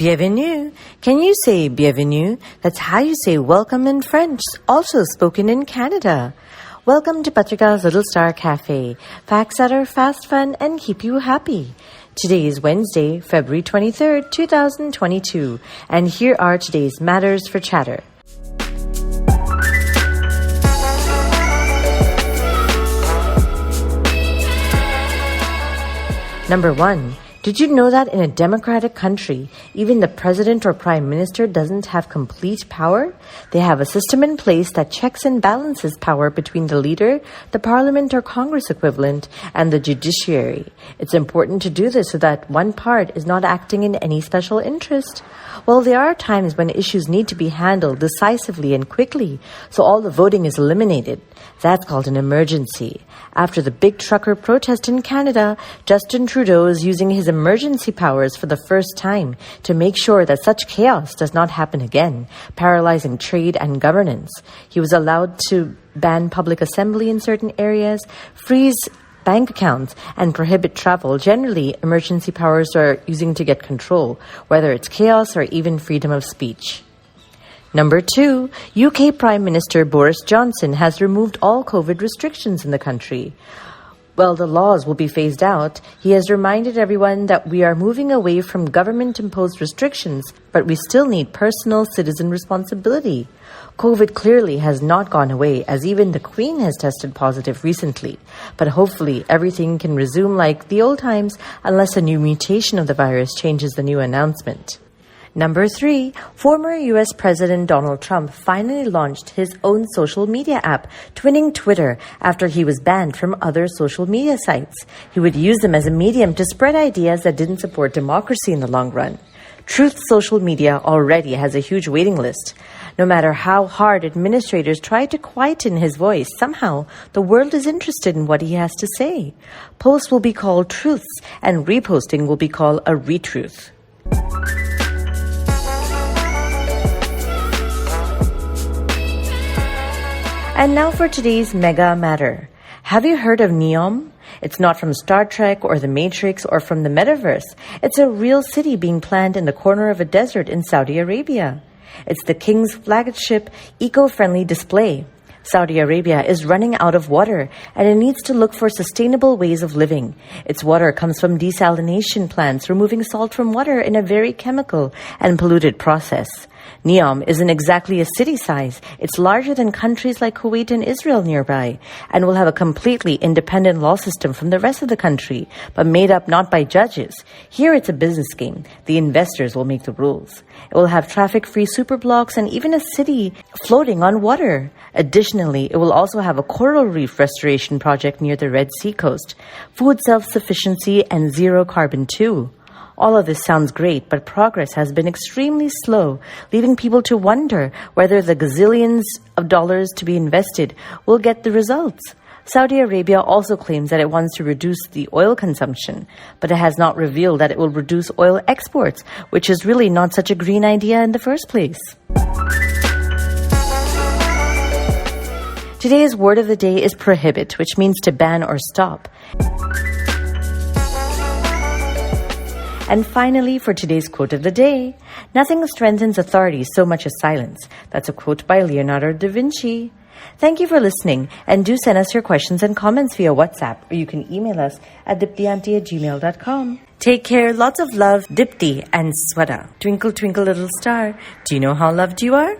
Bienvenue. Can you say bienvenue? That's how you say welcome in French, also spoken in Canada. Welcome to Patrika's Little Star Cafe. Facts that are fast, fun, and keep you happy. Today is Wednesday, February 23rd, 2022. And here are today's matters for chatter. Number 1. Did you know that in a democratic country, even the president or prime minister doesn't have complete power? They have a system in place that checks and balances power between the leader, the parliament or Congress equivalent, and the judiciary. It's important to do this so that one part is not acting in any special interest. Well, there are times when issues need to be handled decisively and quickly, so all the voting is eliminated. That's called an emergency. After the big trucker protest in Canada, Justin Trudeau is using his emergency powers for the first time to make sure that such chaos does not happen again, paralyzing trade and governance. He was allowed to ban public assembly in certain areas, freeze bank accounts, and prohibit travel. Generally, emergency powers are using to get control, whether it's chaos or even freedom of speech. Number 2, UK Prime Minister Boris Johnson has removed all COVID restrictions in the country. Well, the laws will be phased out. He has reminded everyone that we are moving away from government-imposed restrictions, but we still need personal citizen responsibility. COVID clearly has not gone away, as even the Queen has tested positive recently. But hopefully everything can resume like the old times unless a new mutation of the virus changes the new announcement. Number 3, former U.S. President Donald Trump finally launched his own social media app, twinning Twitter, after he was banned from other social media sites. He would use them as a medium to spread ideas that didn't support democracy in the long run. Truth social media already has a huge waiting list. No matter how hard administrators try to quieten his voice, somehow the world is interested in what he has to say. Posts will be called truths, and reposting will be called a retruth. And now for today's mega matter. Have you heard of Neom? It's not from Star Trek or The Matrix or from the metaverse. It's a real city being planned in the corner of a desert in Saudi Arabia. It's the king's flagship eco-friendly display. Saudi Arabia is running out of water, and it needs to look for sustainable ways of living. Its water comes from desalination plants, removing salt from water in a very chemical and polluted process. Neom isn't exactly a city size. It's larger than countries like Kuwait and Israel nearby, and will have a completely independent law system from the rest of the country, but made up not by judges. Here it's a business game. The investors will make the rules. It will have traffic-free superblocks and even a city floating on water. Additionally, it will also have a coral reef restoration project near the Red Sea coast, food self-sufficiency, and zero carbon too. All of this sounds great, but progress has been extremely slow, leaving people to wonder whether the gazillions of dollars to be invested will get the results. Saudi Arabia also claims that it wants to reduce the oil consumption, but it has not revealed that it will reduce oil exports, which is really not such a green idea in the first place. Today's word of the day is prohibit, which means to ban or stop. And finally, for today's quote of the day, nothing strengthens authority so much as silence. That's a quote by Leonardo da Vinci. Thank you for listening, and do send us your questions and comments via WhatsApp, or you can email us at diptyauntie@gmail.com. Take care, lots of love, Dipti and Swada. Twinkle, twinkle, little star. Do you know how loved you are?